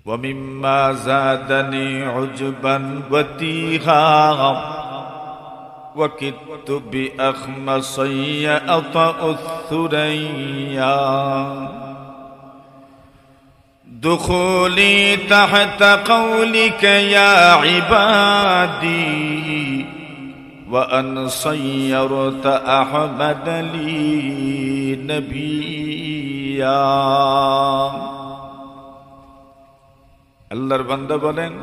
ومما زادني عجبا وتيها وكدت بأخمصي أطأ الثريا دخولي تحت قولك يا عبادي وأن صيرت أحمد لي نبيا আল্লাহর বান্দা বলেন,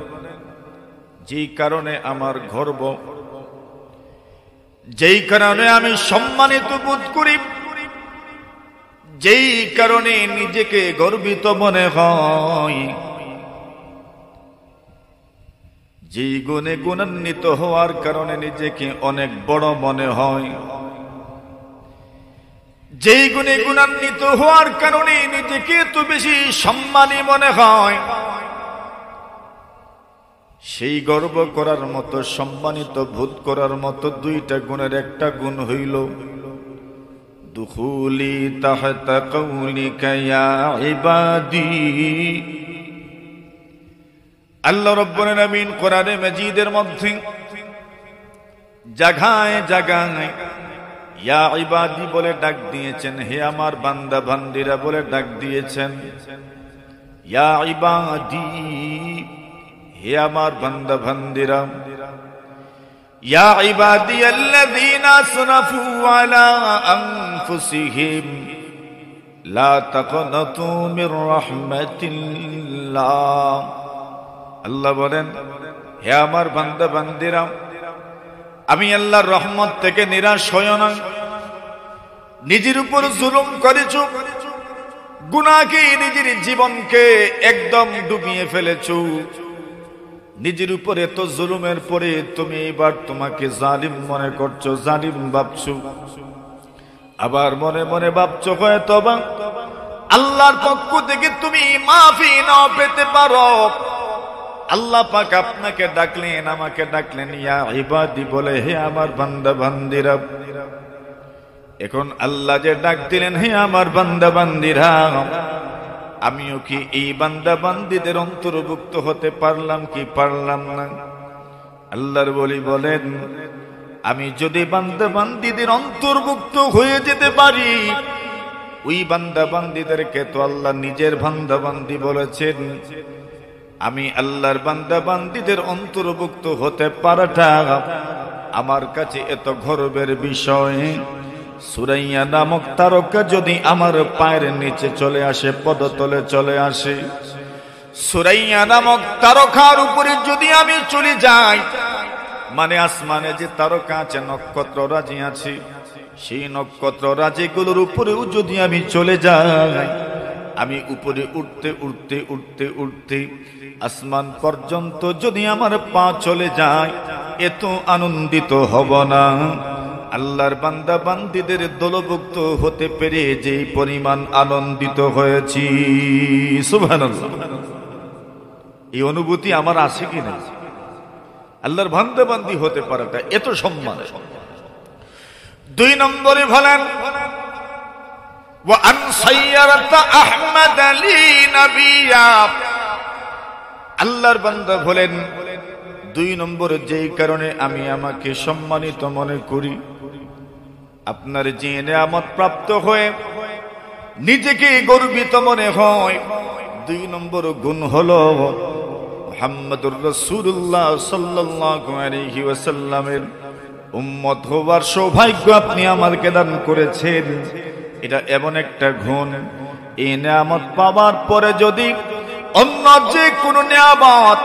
যেই কারণে আমার গর্ব, যেই কারণে আমি সম্মানিত বোধ করি, যেই কারণে নিজেকে গর্বিত মনে হয়, যেই গুণে গুণান্বিত হওয়ার কারণে নিজেকে অনেক বড় মনে হয়, যেই গুণে গুণান্বিত হওয়ার কারণে নিজেকে তো বেশি সম্মানী মনে হয়, সেই গর্ব করার মতো, সম্মানিত বোধ করার মতো দুইটা গুণের একটা গুণ হইল দুখুলি তাহতা কওলিকা ইয়া ইবাদি। আল্লাহ রাব্বুল আলামিন কোরআনে মাজিদের মধ্যে জায়গায় জায়গায় ইয়া ইবাদি বলে ডাক দিয়েছেন, হে আমার বান্দা বান্দীরা বলে ডাক দিয়েছেন। ইয়া ইবাদি, হে আমার বান্দা বান্দীরা। ইয়া ইবাদিয়াল্লাযীনা আসরাফু আলা আনফুসিহিম লা তাকনাতু মির রাহমাতিল্লাহ। আল্লাহ বলেন, হে আমার বান্দা বান্দীরা, আমি আল্লাহর রহমত থেকে নিরাশ হয়ো না। নিজের উপর জুলুম করেছো, গুনাহকে, নিজের জীবনকে একদম ডুবিয়ে ফেলেছো। নিজের উপরে তো জুলুমের পরে তুমি এবার তোমাকে জালিম মনে করছো, জালিম ভাবছো। আবার মনে মনে ভাবছো হয়তোবা আল্লাহর পক্ষ থেকে তুমি মাফি নাও পেতে পারো। আল্লাহ পাক আপনাকে ডাকলেন, আমাকে ডাকলেন ইয়া ইবাদি বলে, হে আমার বান্দা বান্দীরা। এখন আল্লাহ যে ডাক দিলেন হে আমার বান্দা বান্দীরা, আমিও কি এই বান্দা বান্দীদের অন্তর্ভুক্ত হতে পারলাম কি পারলাম না? আল্লাহর বলি বলেন, আমি যদি বান্দা বান্দীদের অন্তর্ভুক্ত হয়ে যেতে পারি, ওই বান্দা বান্দীদেরকে তো আল্লাহ নিজের বান্দা বান্দী বলেছেন। আমি আল্লাহর বান্দা বান্দীদের অন্তর্ভুক্ত হতে পারাটা আমার কাছে এত গর্বের বিষয়। সুরাইয়া নামক তারকা যদি আমার পায়ের নিচে চলে আসে, পদতলে চলে আসে, সুরাইয়া নামক তারকার উপরে যদি আমি চলে যাই, মানে আসমানে যে তারকা আছে, নক্ষত্র রাজি আছে, সেই নক্ষত্র রাজিগুলোর উপরেও যদি আমি চলে যাই, আমি উপরে উঠতে উঠতে উঠতে উঠতে আসমান পর্যন্ত যদি আমার পা চলে যায়, এত আনন্দিত হব না? আল্লাহর বান্দা বান্দীদের দলভুক্ত হতে পেরে যে পরিমাণ আনন্দিত হয়েছি, সুবহানাল্লাহ। এই অনুভূতি আমার আছে কিনা? আল্লাহর বান্দা বান্দী হতে পারাটা এত সম্মান। দুই নম্বরে বলেন, ওয়া আন সাইয়ারাতা আহমাদ লি নবিয়্যা। আল্লাহর বান্দা বলেন, দুই নম্বরে যেই কারণে আমি আমাকে সম্মানিত মনে করি, আপনার যে নিয়ামত প্রাপ্ত হয়ে নিজেকে গর্বিত মনে হয়, দুই নম্বর গুণ হলো মুহাম্মদুর রাসূলুল্লাহ সাল্লাল্লাহু আলাইহি ওয়াসাল্লামের উম্মত হওয়ার সৌভাগ্য আপনি আমাকে দান করেছেন। এটা এমন একটা গুণ, এই নিয়ামত পাওয়ার পরে যদি অন্য যে কোনো নিয়ামত,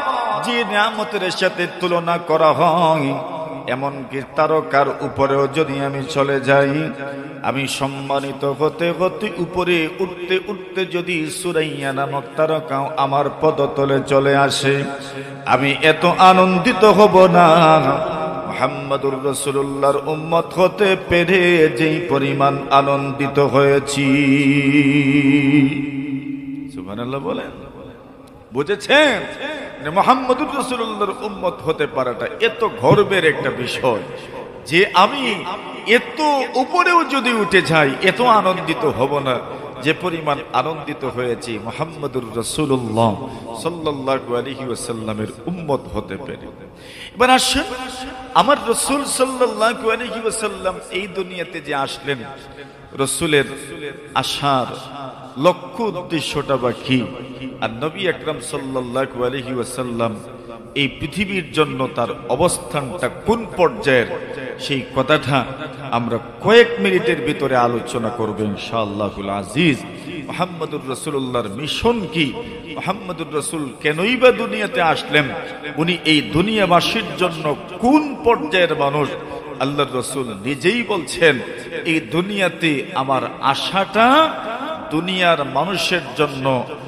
যে নিয়ামতের সাথে তুলনা করা হয়, এমনকি তারকার উপরেও যদি আমি চলে যাই, আমি সম্মানিত হতে হতে উপরে উঠতে উঠতে যদি সুরাইয়া নামক তারকাও আমার পদতলে চলে আসে, আমি এত আনন্দিত হব না মুহাম্মদুর রাসূলুল্লাহর উম্মত হতে পেরে যেই পরিমাণ আনন্দিত হয়েছি। সুবহানাল্লাহ বলেন, বুঝেছেন? মুহাম্মদুর রাসূলুল্লাহর উম্মত হতে পারাটা এত গর্বের একটা বিষয় যে আমি এত উপরেও যদি উঠে যাই, এত আনন্দিত হব না যে পরিমাণ আনন্দিত হয়েছি মুহাম্মদুর রাসূলুল্লাহ সাল্লাল্লাহু আলাইহি ওয়াসাল্লামের উম্মত হতে পেরে। এবার আসেন, আমার রাসূল সাল্লাল্লাহু আলাইহি ওয়াসাল্লাম এই দুনিয়াতে যে আসলেন, রাসূলের আসার লক্ষ্য উদ্দেশ্যটা বা কি, আর নবী আকরাম সাল্লাল্লাহু আলাইহি ওয়াসাল্লাম এই পৃথিবীর জন্য তার অবস্থানটা কোন পর্যায়ের, সেই কথাটা আমরা কয়েক মিনিটের ভিতরে আলোচনা করব ইনশাআল্লাহুল আজিজ। মুহাম্মদুর রাসূলুল্লাহর মিশন কি, মুহাম্মদুর রাসূল কেনই বা দুনিয়াতে আসলেন, উনি এই দুনিয়াবাসীর জন্য কোন পর্যায়ের মানুষ। আল্লাহর রাসূল নিজেই বলছেন, এই দুনিয়াতে আমার আশাটা দুনিয়ার মানুষের জন্য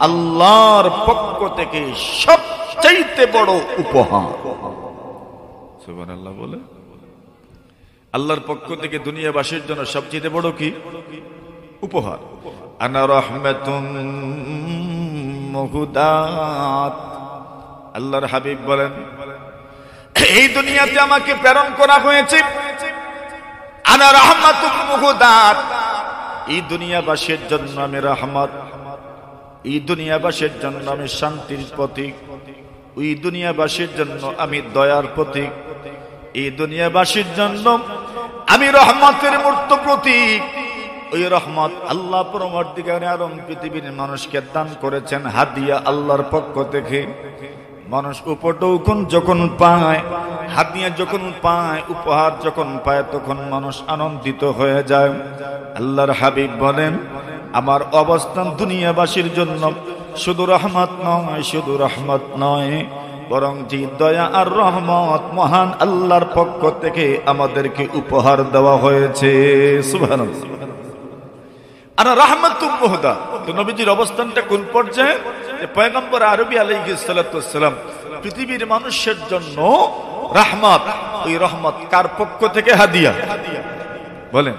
আল্লাহর পক্ষ থেকে সবচাইতে বড় উপহার। সুবহানাল্লাহ বলে, আল্লাহর পক্ষ থেকে দুনিয়াবাসীর জন্য সবচেয়ে বড় কি উপহার। আনা রাহমাতুম মুহদাত, আল্লাহর হাবিব বলেন, এই দুনিয়াতে আমাকে প্রেরণ করা হয়েছে আনা রাহমাতুম মুহদাত, এই দুনিয়াবাসীর জন্য আমি রহমত, এই দুনিয়াবাসীর জন্য আমি শান্তির প্রতীক, ওই দুনিয়াবাসীর জন্য আমি দয়ার প্রতীক, এই দুনিয়াবাসীর জন্য আমি রহমতের মূর্ত প্রতীক। ওই রহমত আল্লাহ পরবর্তীকালে আলম পৃথিবীর মানুষকে দান করেছেন হাদিয়া আল্লাহর পক্ষ থেকে। মানুষ উপটৌকন যখন পায়, হাদিয়া যখন পায়, উপহার যখন পায়, তখন মানুষ আনন্দিত হয়ে যায়। আল্লাহর হাবিব বলেন, আমার অবস্থান দুনিয়াবাসীর জন্য শুধু রহমত নয়, শুধু রহমত নয়, বরং যে দয়া আর রহমত মহান আল্লাহর পক্ষ থেকে আমাদেরকে উপহার দেওয়া হয়েছে। সুবহানাল্লাহ। আর রাহমাতুম মুহদা, তো নবীজির অবস্থানটা কোন পর্যায়ে, যে পয়গম্বর আরবি আলাইহিস সালাতু ওয়াস সালাম পৃথিবীর মানুষের জন্য রহমত, ওই রহমত কার পক্ষ থেকে? হাদিয়া। বলেন,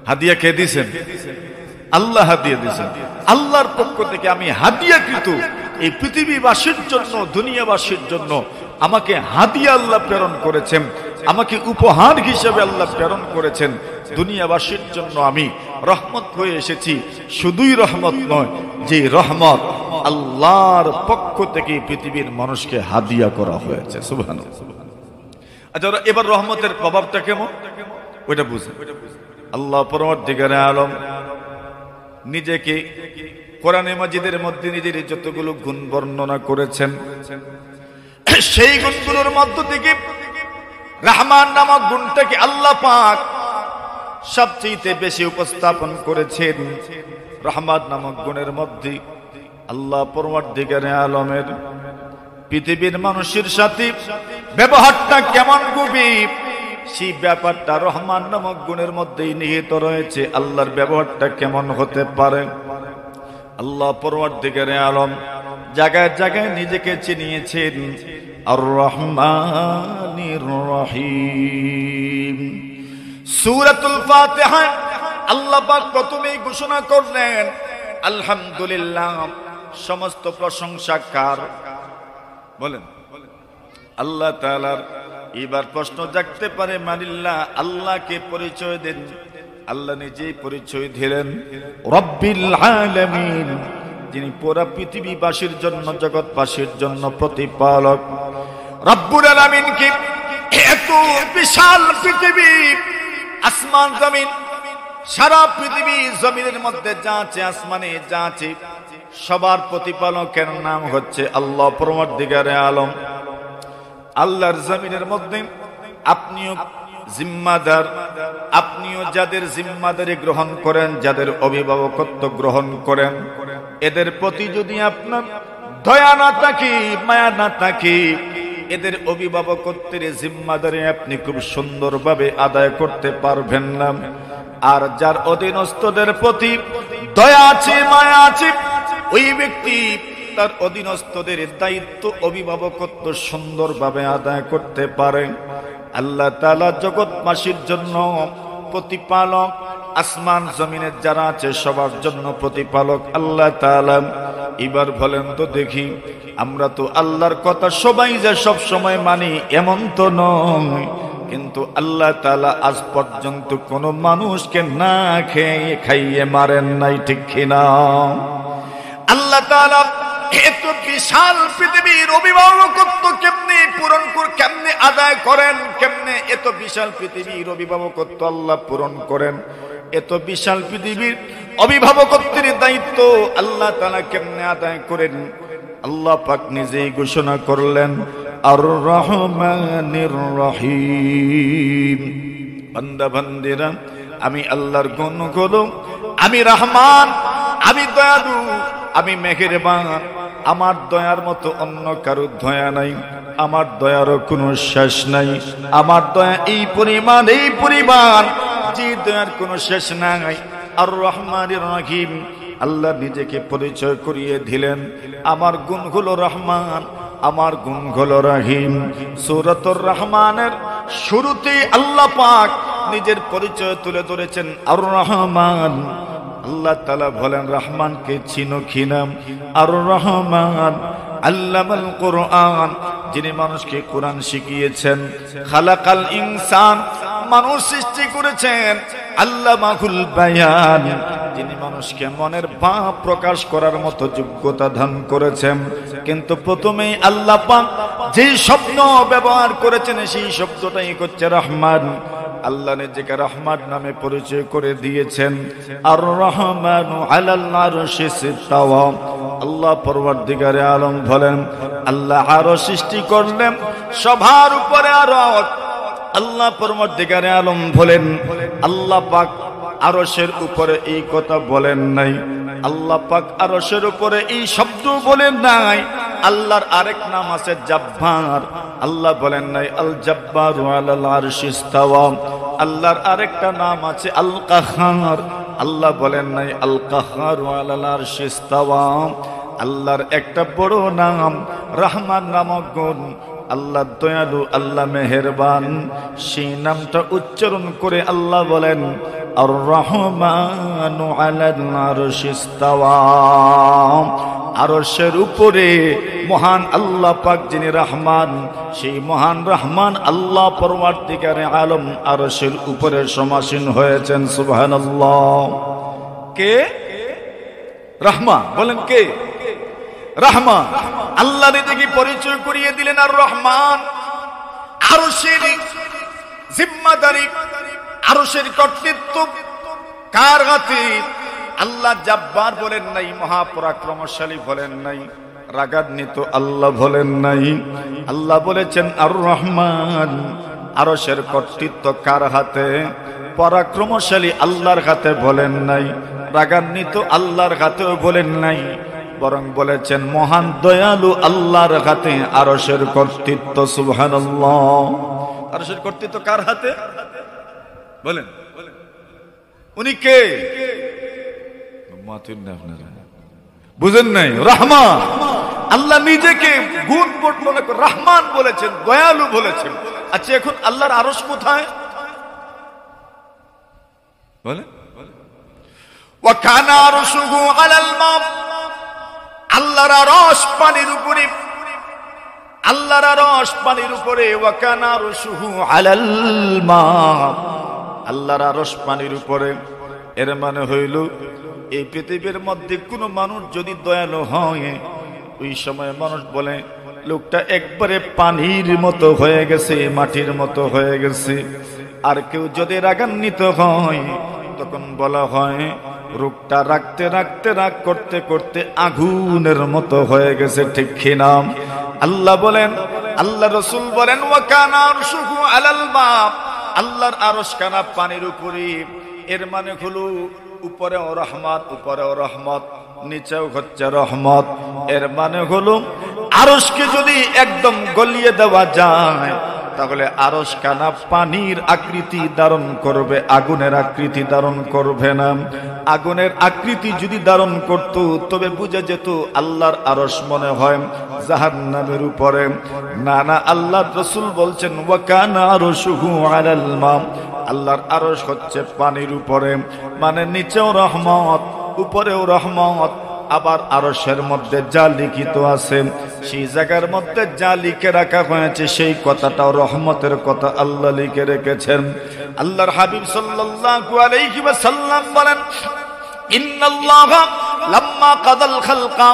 হাদিয়া কে দিয়েছেন? আল্লাহ হাদিয়া দিয়েছেন। আল্লাহর পক্ষ থেকে আমি হাদিয়াকৃত এই পৃথিবীবাসীর জন্য, দুনিয়াবাসীর জন্য আমাকে হাদিয়া আল্লাহ প্রেরণ করেছেন, আমাকে উপহার হিসেবে আল্লাহ প্রেরণ করেছেন। দুনিয়াবাসীর জন্য আমি রহমত হয়ে এসেছি। শুধুই রহমত নয়, যে রহমত আল্লাহর পক্ষ থেকে পৃথিবীর মানুষকে হাদিয়া করা হয়েছে। সুবহানাল্লাহ। আচ্ছা, এবার রহমতের প্রভাবটা কেমন ওইটা বুঝুন। আল্লাহ পরবর্তীকালে আলম নিজেকে কোরআনে মাজিদের মধ্যে নিজের যতগুলো গুণ বর্ণনা করেছেন, সেই গুণগুলোর মধ্য থেকে রহমান নামক গুণটাকে আল্লাহ পাক সবচেয়ে বেশি উপস্থাপন করেছেন। রহমান নামক গুণের মধ্যে আল্লাহ পরবর্তীকালে আলমের পৃথিবীর মানুষের সাথে ব্যবহারটা কেমন গভীর, সেই ব্যাপারটা রহমান নামক গুণের মধ্যেই নিহিত রয়েছে। আল্লাহর ব্যবহারটা কেমন হতে পারে, আল্লাহ পরওয়ারদিগারে আলম জায়গায় জায়গায় নিজেকে চিনিয়েছেন আর রহমানির রহিম। সূরাতুল ফাতিহা আল্লাহ পাক প্রথমেই ঘোষণা করলেন আলহামদুলিল্লাহ, সমস্ত প্রশংসা কার? বলেন, আল্লাহ তাআলার। এবার প্রশ্ন জাগতে পারে, মানিল্লাহ, আল্লাহকে পরিচয় দেন। আল্লাহ নিজেই পরিচয় দিলেন রব্বিল আলামিন, যিনি পুরা পৃথিবীবাসীর জন্য, জগৎবাসীর জন্য প্রতিপালক। রব্বুল আলামিন কি এত বিশাল পৃথিবী, আসমান জমিন, সারা পৃথিবী জমিনের মধ্যে যা আছে, আসমানে যা আছে, সবার প্রতিপালকের নাম হচ্ছে আল্লাহ পরওয়ারদিগারে আলম। আল্লাহর জমিনের মধ্যে আপনিও জিম্মাদার, আপনিও যাদের জিম্মাদারি গ্রহণ করেন, যাদের অভিভাবকত্ব গ্রহণ করেন, এদের প্রতি যদি আপনার দয়া না থাকে, মায়া না থাকে, এদের অভিভাবকত্বের জিম্মাদারি আপনি খুব সুন্দরভাবে আদায় করতে পারবেন না। আর যার অধীনস্থদের প্রতি দয়া আছে, মায়া আছে, ওই ব্যক্তি তার অধীনস্থদের দায়িত্ব, অভিভাবকত্ব সুন্দরভাবে আদায় করতে পারে। আল্লাহ তাআলা জগৎবাসীর জন্য প্রতিপালক, আসমান জমিনের যারা আছে সবার জন্য প্রতিপালক আল্লাহ তাআলা। এবার বলেন তো দেখি, আমরা তো আল্লাহর কথা সবাই যে সব সময় মানি এমন তো নয়, কিন্তু আল্লাহ তাআলা আজ পর্যন্ত কোন মানুষকে না খেয়ে খাইয়ে মারেন নাই, ঠিক কিনা? আল্লাহ তাআলা এত বিশাল পৃথিবীর অভিভাবকত্ব কেমনে আদায় করেন, কেমনে এত বিশাল পৃথিবীর অভিভাবকত্ব আল্লাহ পূরণ করেন? এত বিশাল পৃথিবীর অভিভাবকত্বের দায়িত্ব আল্লাহ তাআলা কেমনে আদায় করেন? আল্লাহ পাক নিজেই ঘোষণা করলেন, আর রহমানির রহিম। বান্দা বান্দিরা, আমি আল্লাহর গুণ করো, আমি রহমান, আমি দয়ালু, আমি মেহেরবান। আমার দয়ার মতো অন্য কারো দয়া নাই, আমার দয়ারও কোনো শেষ নাই। আমার দয়া এই পরিমাণ যে দয়ার কোনো শেষ নাই। আর রহমানির রহিম, আল্লাহ নিজেকে পরিচয় করিয়ে দিলেন, আমার গুণ হলো রহমান, আমার গুণ হলো রহিম। সূরাতুর রহমানের শুরুতে আল্লাহ পাক নিজের পরিচয় তুলে ধরেছেন আর রহমান। আল্লাহ তাআলা বলেন, রহমানকে চিনো কি নাম? আর রহমান আল্লামাল কোরআন, যিনি মানুষকে কোরআন শিখিয়েছেন। খালাকাল ইনসান, মানুষ সৃষ্টি করেছেন। আল্লামাহুল বায়ান, যিনি মানুষকে মনের ভাব প্রকাশ করার মতো যোগ্যতা দান করেছেন। কিন্তু প্রথমেই আল্লাহ পাক যে শব্দ ব্যবহার করেছেন সেই শব্দটাই হচ্ছে রহমান। আল্লাহ নিজেকে রহমান নামে পরিচয় করে দিয়েছেন। আর রহমানু আলাল আরশি ইস্তাওয়া। আল্লাহ পরওয়ারদিগারে আলম বলেন, আল্লাহ আরশ সৃষ্টি করলেন, সবার উপরে আরশ। আল্লাহ পরওয়ারদিগারে আলম বলেন, আল্লাহ পাক আরশের উপরে এই কথা বলেন নাই, আল্লাহ পাক আরশের উপরে এই শব্দ বলেন নাই। আল্লাহর আরেক নাম আছে জব্বার। আল্লাহ বলেন নাই আল জব্বারু আলাল আরশি ইস্তাওয়া। আল্লাহর আরেকটা নাম আছে আল কাহার। আল্লাহ বলেন নাই আল কাহারু আলাল আরশি ইস্তাওয়া। আল্লাহর একটা বড় নাম রহমান নামক গুণ। আল্লাহ দয়ালু, আল্লাহ মেহেরবান। সেই নামটা উচ্চারণ করে আল্লাহ বলেন, আর রহমানু আলাল আরশি ইস্তাওয়া। আরশের উপরে মহান আল্লাহ পাক যিনি রহমান, সেই মহান রহমান আল্লাহ পরওয়ারদিগারে আলম আরশের উপরে সমাসীন হয়েছেন। সুবহানাল্লাহ। কে? রহমান। বলেন কে? রহমান। আল্লাহ নিজেকে পরিচয় করিয়ে দিলেন আর রহমান। আরশের জিম্মাদারি, আরশের কর্তৃত্ব কার হাতে? আল্লাহ জব্বার বলেন নাই, মহাপরাক্রমশালী বলেন নাই, রাগান্বিত আল্লাহ বলেন নাই। আল্লাহ বলেছেন আর রহমান। আরশের কর্তৃত্ব কার হাতে? পরাক্রমশালী আল্লাহর হাতে বলেন নাই, রাগান্বিত আল্লাহর হাতেও বলেন নাই, বরং বলেছেন মহান দয়ালু আল্লাহর হাতে আরশের কর্তৃত্ব। সুবহানাল্লাহ। আরশের কর্তৃত্ব কার হাতে? বলেন, উনি কে? বুঝেন নাই? রহমান। আল্লাহ নিজেকে গুণ বর্ণনা করে রহমান বলেছেন, দয়ালু বলেছেন। আচ্ছা, এখন আল্লাহর আরশ কোথায়? বলেন। ওয়া কানা আরশুহু আলাল মা। আল্লাহর আরশ পানির উপরে। আল্লাহর আরশ পানির উপরে। ওয়া কানা আরশুহু আলাল মা। আল্লাহর আরশ পানির উপরে। এর মানে হইল, এই পৃথিবীর মধ্যে কোনো মানুষ যদি দয়ালু হয়, ওই সময় মানুষ বলে লোকটা একবারে পানির মতো হয়ে গেছে, মাটির মতো হয়ে গেছে। আর কেউ যদি রাগান্বিত হয়, তখন বলা হয় রোগটা রাখতে রাখতে, রাগ করতে করতে আগুনের মতো হয়ে গেছে, ঠিক কিনা? আল্লাহ বলেন, আল্লাহ রাসূল বলেন, ওয়া কানা আরশুহু আলাল মা। আল্লাহর আরশ কানা পানির উপরে। এর মানে হলো উপরেও রহমত, উপরেও রহমত, নিচেও হচ্ছে রহমত। এর মানে হলো আরশকে যদি একদম গলিয়ে দেওয়া যায়, তাহলে আরশ কানা পানির আকৃতি ধারণ করবে, আগুনের আকৃতি ধারণ করবে না। আগুনের আকৃতি যদি ধারণ করত, তবে বুঝে যেত আল্লাহর আরশ মনে হয় জাহান্নামের উপরে। না না, আল্লাহর রাসূল বলছেন ওয়া কানা আরশুহু আলাল মা। আল্লাহর আরশ হচ্ছে পানির উপরে, মানে নিচেও রহমত, উপরেও রহমত। আবার আরশের মধ্যে যা লিখিত আছে সেই জায়গার মধ্যে যা লিখে রাখা হয়েছে সেই কথাটাও রহমতের কথা আল্লাহ লিখে রেখেছেন। আল্লাহর হাবিব সাল্লাল্লাহু আলাইহি ওয়াসাল্লাম বলেন, ইন্নাল্লাহা লাম্মা কাদাল খালকা,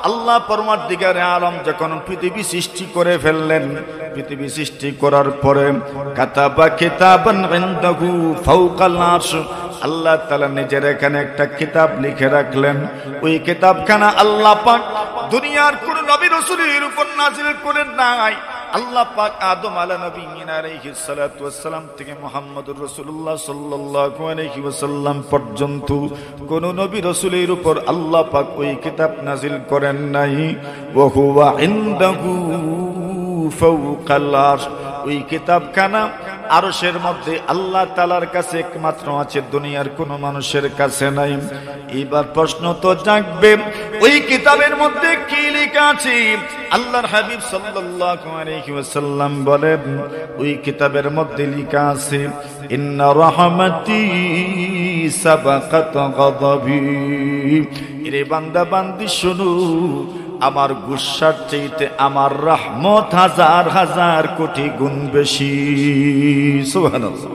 আল্লাহ পরমার্দিগারে আলম যখন পৃথিবী সৃষ্টি করে ফেললেন, পৃথিবী সৃষ্টি করার পরে কাতাবা কিতাবান ইনদাহু ফাওকাল আরশ, আল্লাহ তাআলা নিজের এখানে একটা কিতাব লিখে রাখলেন। ওই কিতাবখানা আল্লাহ পাক দুনিয়ার কোন নবী রাসূলের উপর নাযিল করেন নাই। আল্লাহ পাক আদম আলাইহিস সালাতু ওয়াস সালাম থেকে মুহাম্মদুর রাসূলুল্লাহ সাল্লাল্লাহু আলাইহি ওয়াসাল্লাম পর্যন্ত কোন নবী রাসূলের উপর আল্লাহ পাক ওই কিতাব নাযিল করেন নাই। ওয়া হুয়া ইনদাহু ফাওকাল আরশ, ওই কিতাবখানা আরশের মধ্যে আল্লাহ তাআলার কাছে একমাত্র আছে, দুনিয়ার কোন মানুষের কাছে নাই। এবার প্রশ্ন তো জাগবে, ওই কিতাবের মধ্যে কি লেখা আছে? আল্লাহর হাবিব সাল্লাল্লাহু আলাইহি ওয়াসাল্লাম বলেন, ওই কিতাবের মধ্যে লেখা আছে, ইন্না রাহমাতি সাবাকাত গাযাবি। এরে বান্দা বান্দি শুনো, আমার গুসার চাইতে আমার রহমত হাজার হাজার কোটি গুণ বেশি। সুবহানাল্লাহ।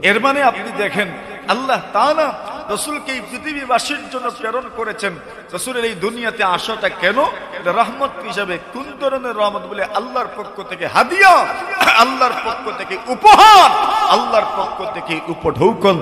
এর মানে আপনি দেখেন আল্লাহ তাআলা রাসূলকে এই পৃথিবীবাসীর জন্য প্রেরণ করেছেন। রাসূলের এই দুনিয়াতে আসাটা কেন? এটা রহমত হিসাবে। কোন ধরনের রহমত? বলে আল্লাহর পক্ষ থেকে হাদিয়া, আল্লাহর পক্ষ থেকে উপহার, আল্লাহর পক্ষ থেকে উপঢৌকন।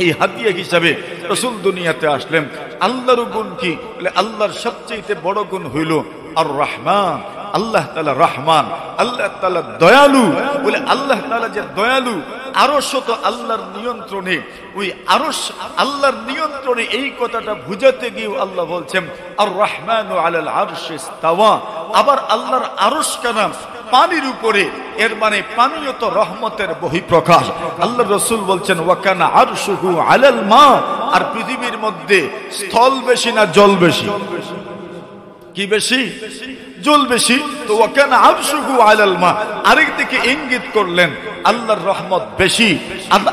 এই হাদিয়া হিসাবে রাসূল দুনিয়াতে আসলেন। আল্লাহর গুণ কি? বলে আল্লাহর সবচেয়ে বড় গুণ হইল আর রহমান। আল্লাহ তাআলা রহমান, আল্লাহ তাআলা দয়ালু। বলে আল্লাহ তাআলা যে দয়ালু, আরশ তো আল্লাহর নিয়ন্ত্রণে। ওই আরশ আল্লাহর নিয়ন্ত্রণে, এই কথাটা বুঝাতে গিয়ে আল্লাহ বলছেন আর রহমানু আলাল আরশি ইস্তাওয়া। আবার আল্লাহর আরশ কানা পানির উপরে, এর মানে পানিও তো রহমতের বহিঃপ্রকাশ। আল্লাহ রাসূল বলছেন ওয়া কানা আরশুহু আলাল মা। আর পৃথিবীর মধ্যে স্থল বেশি না জল বেশি? কি বেশি? জল বেশি। তো ওয়া কানা আরশুহু আলাল মা, আরেকদিকে ইঙ্গিত করলেন আল্লাহর রহমত বেশি।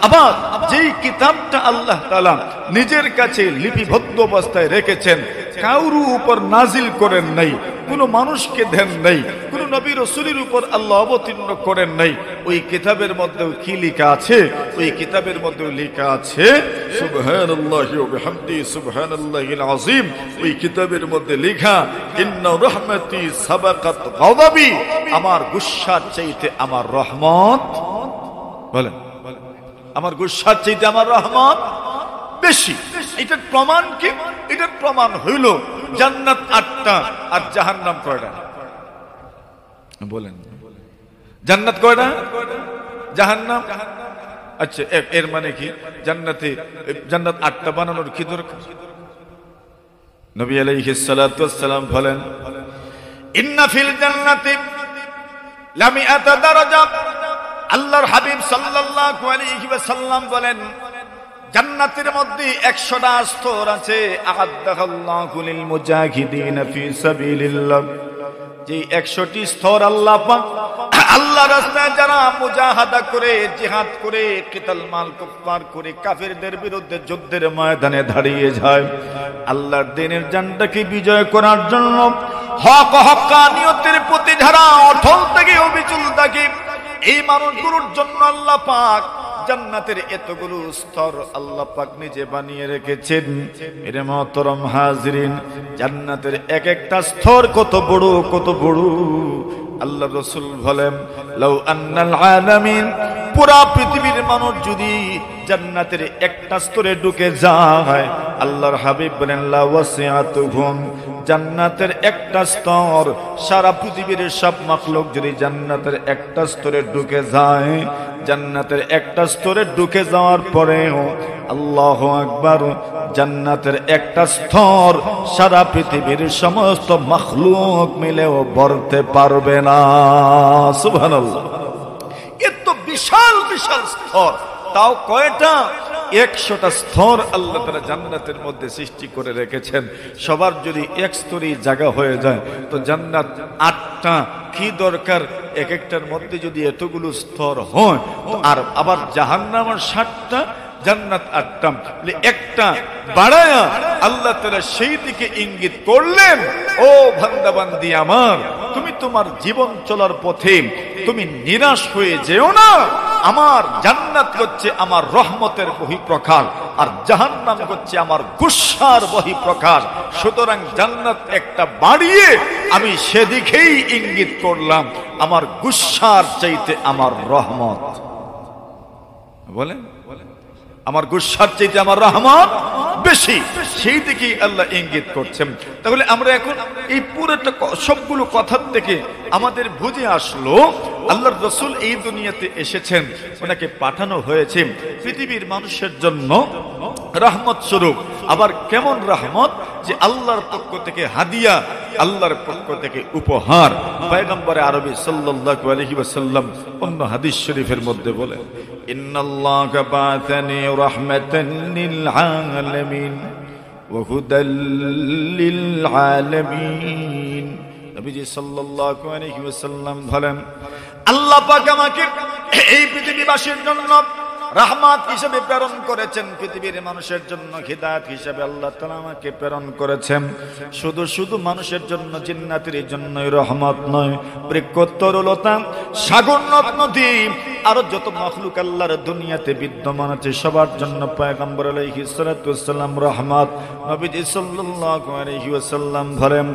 আবার যেই কিতাবটা আল্লাহ তাআলা নিজের কাছে লিপিবদ্ধ অবস্থায় রেখেছেন, কারো উপর নাজিল করেন নাই, কোন মানুষকে দেন নাই, কোন নবী রাসূলের উপর আল্লাহ অবতীর্ণ করেন নাই, ওই কিতাবের মধ্যেও কি লেখা আছে? ওই কিতাবের মধ্যেও লেখা আছে সুবহানাল্লাহি ওয়া বিহামদিহি সুবহানাল্লাহিল আযীম। ওই কিতাবের মধ্যে লেখা ইন্না রাহমাতি সাবাকাত গাযাবি, আমার গুসার চাইতে আমার রহমত, বলেন আমার গুসার চাইতে আমার রহমত বেশি। এটার প্রমাণ কি? এটার প্রমাণ হইল জান্নাত 8টা আর জাহান্নাম কয়টা? বলেন জান্নাত কয়টা, জাহান্নাম? আচ্ছা, এর মানে কি? জান্নাত 8টা বানানোর কি দরকার? নবী আলাইহিস সালাতু ওয়াস সালাম বলেন, ইন্না ফিল জান্নাতি লামিআতা দারাজা। আল্লাহর হাবিব সাল্লাল্লাহু আলাইহি ওয়াসাল্লাম বলেন, জান্নাতের মধ্যে 100টা স্তর আছে। আ'আদ্দাহাল্লাহু লিল মুজাহিদিন ফি সাবিলিল্লাহ। যে 100টি স্তর আল্লাহ পাক আল্লাহর রাস্তায় যারা মুজাহাদা করে, জিহাদ করে, কিতাল মাল কুফার করে, কাফেরদের বিরুদ্ধে যুদ্ধের ময়দানে দাঁড়িয়ে যায়, আল্লাহর দ্বীনের জানটাকে বিজয় করার জন্য হক হক্কানিয়তের প্রতি যারা অটল থেকে অবিচল থাকে, এই মানুষগুলোর জন্য আল্লাহ পাক জান্নাতের এতগুলো স্তর আল্লাহ পাক নিজে বানিয়ে রেখেছেন। এর মহতরম হাজিরিন, জান্নাতের এক একটা স্তর কত বড়, কত বড়! আল্লাহ রাসূল বলেন, লাউ আন্নাল আলামিন, পুরা পৃথিবীর মানুষ যদি জান্নাতের একটা স্তরে ঢুকে যায়, আল্লাহর হাবিব বলেন লা ওয়াসিআতুহুম, জান্নাতের একটা স্তর, সারা পৃথিবীর সব মাখলুক যদি জান্নাতের একটা স্তরে ঢুকে যায়, জান্নাতের একটা স্তরে ঢুকে যাওয়ার পরেও আল্লাহু আকবার, জান্নাতের একটা স্তর সারা পৃথিবীর সমস্ত মাখলুক মিলেও ভরতে পারবে না। সুবহানাল্লাহ। এত বিশাল বিশাল স্তর, তাও কয়টা? 100টা স্তর আল্লাহ তাআলা জান্নাতের মধ্যে সৃষ্টি করে রেখেছেন। সবার যদি এক স্তরই জায়গা হয়ে যায়, তো জান্নাত 8টা কি দরকার? এক একটার মধ্যে যদি এতগুলো স্তর হয়, আর আবার জাহান্নামের 7টা, জান্নাত 8টা, একটা বাড়ায়া আল্লাহ তাআলা সেই দিকে ইঙ্গিত করলেন, ও বান্দা বান্দি আমার, তুমি তোমার জীবন চলার পথে তুমি নিরাশ হয়ে যেও না। আমার জান্নাত হচ্ছে আমার রহমতের বহিঃপ্রকাশ, আর জাহান্নাম হচ্ছে আমার গুসার বহিঃপ্রকাশ। সুতরাং জান্নাত একটা বাড়িয়ে আমি সেদিকেই ইঙ্গিত করলাম, আমার গুসার চাইতে আমার রহমত। বলেন, আমার গুসার চাইতে আমার রহমত বেশি, সেই দিকেই আল্লাহ ইঙ্গিত করছেন। তাহলে আমরা এখন এই পুরোটা সবগুলো কথার থেকে আমাদের বুঝে আসলো আল্লাহর রাসূল এই দুনিয়াতে এসেছেন, ওনাকে পাঠানো হয়েছে পৃথিবীর মানুষের জন্য রহমত স্বরূপ। আবার কেমন রহমত, যে আল্লাহর পক্ষ থেকে হাদিয়া, আল্লাহর পক্ষ থেকে উপহার। পয়গম্বর আরবি সাল্লাল্লাহু আলাইহি ওয়াসাল্লাম অন্য হাদিস শরীফের মধ্যে বলেন, ইন্নাল্লাহা বা'আথানি রাহমাতান লিল আলামিন ওয়া হুদাল লিল আলামিন। নবীজি সাল্লাল্লাহু আলাইহি ওয়াসাল্লাম বলেন, আল্লাহ পাক আমাকে এই পৃথিবীবাসীর জন্য রহমত হিসেবে প্রেরণ করেছেন, পৃথিবীর মানুষের জন্য হিদায়াত হিসেবে আল্লাহ তাআলা আমাকে প্রেরণ করেছেন। শুধু শুধু মানুষের জন্য, জিন্নাতের জন্যই রহমত নয়, বৃক্ষ তরুলতা, সাগর নদ নদী, আরো যত মাখলুক আল্লাহর দুনিয়াতে বিদ্যমান আছে সবার জন্য পয়গম্বর আলাইহিস সালাতু ওয়াসসালাম রহমত। নবীজি সাল্লাল্লাহু আলাইহি ওয়াসাল্লাম বলেন,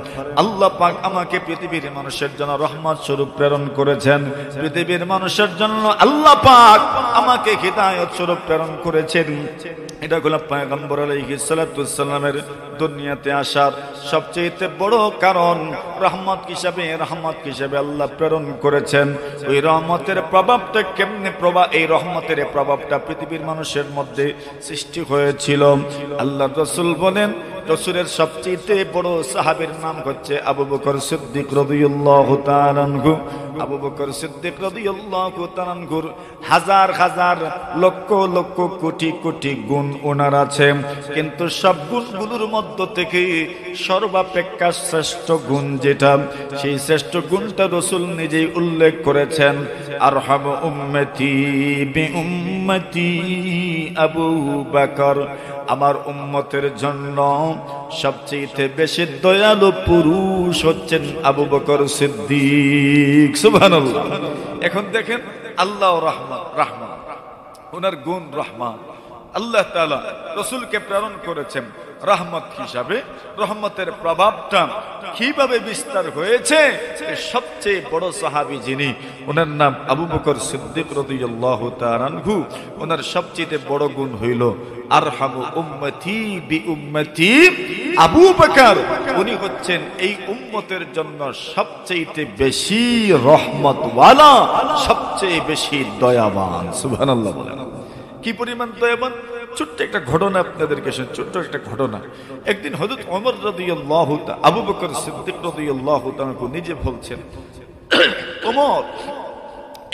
আল্লাহ পাক আমাকে পৃথিবীর মানুষের জন্য রহমত স্বরূপ প্রেরণ করেছেন। পৃথিবীর মানুষের জন্য আল্লাহ পাক আমাকে হিদায়াত স্বরূপ প্রেরণ করেছেন। এটা হলো পয়গম্বর আলাইহিস সালাতু ওয়াসসালামের দুনিয়াতে আসার সবচেয়ে বড় কারণ। রহমত হিসাবে আল্লাহ প্রেরণ করেছেন। ওই রহমতের প্রভাবটা কেমনে এই রহমতের প্রভাবটা পৃথিবীর মানুষের মধ্যে সৃষ্টি হয়েছিল। আল্লাহর রাসূল বলেন, রাসূলের সবচেয়ে বড় সাহাবীর নাম হচ্ছে আবু বকর সিদ্দিক রাদিয়াল্লাহু তাআলা আনহু। আবু বকর সিদ্দিক রাদিয়াল্লাহু তাআলা আনহুর হাজার হাজার লক্ষ লক্ষ কোটি কোটি গুণ ওনার আছে, কিন্তু সব গুণগুলোর মধ্য থেকে সর্বাপেক্ষা শ্রেষ্ঠ গুণ যেটা, সেই শ্রেষ্ঠ গুণটা রাসূল নিজেই উল্লেখ করেছেন, আরহাম উম্মতি বি উম্মতি আবু বকর। আমার উম্মতের জন্য সবচেয়ে বেশি দয়ালু পুরুষ হচ্ছেন আবু বকর সিদ্দিক। সুবহানাল্লাহ। এখন দেখেন, আল্লাহ রহমান, ওনার গুণ রহমান। আল্লাহ তাআলা রাসূলকে প্রেরণ করেছেন রহমত হিসাবে। রহমতের প্রভাবটা কিভাবে বিস্তার হয়েছে, সবচেয়ে বড় সাহাবী যিনি, ওনার নাম আবু বকর সিদ্দিক রাদিয়াল্লাহু তাআলা আনহু। ওনার সবচেয়ে বড় গুণ হইল আরহামু উম্মতি বি উম্মতি আবু বকর। উনি হচ্ছেন এই উম্মতের জন্য সবচেয়ে বেশি রহমতওয়ালা, সবচেয়ে বেশি দয়াবান। সুবহানাল্লাহ। বলেন কি পরিমাণ দয়াবান। ছোট্ট একটা ঘটনা আপনাদেরকে, ছোট্ট একটা ঘটনা। একদিন হযরত ওমর রাদিয়াল্লাহু তাআলা, আবু বকর সিদ্দিক রাদিয়াল্লাহু তাআলা নিজে বলছেন, ওমর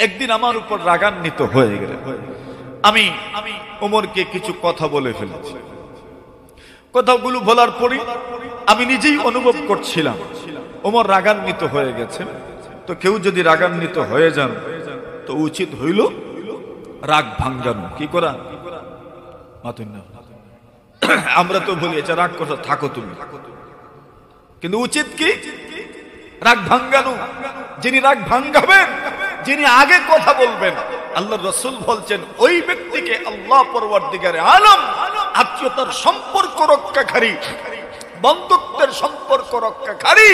একদিন আমার উপর রাগান্বিত হয়ে গেলেন। আমি ওমরকে কিছু কথা বলে ফেলেছি। কথাগুলো বলার পরে আমি নিজেই অনুভব করছিলাম ওমর রাগান্বিত হয়ে গেছে। তো কেউ যদি রাগান্বিত হয়ে যান, তো উচিত হইল রাগ ভাঙ্গানো। কি করা? আমরা তো বলি এটা রাগ করো, থাকো তুমি, কিন্তু উচিত কি? রাগ ভাঙ্গানো। যিনি রাগ ভাঙ্গাবেন, যিনি আগে কথা বলবেন, আল্লাহর রাসূল বলছেন ওই ব্যক্তিকে আল্লাহ পরওয়ারদিগারে আলম আত্মীয়তার সম্পর্ক রক্ষাকারী, বন্ধুত্বের সম্পর্ক রক্ষাকারী,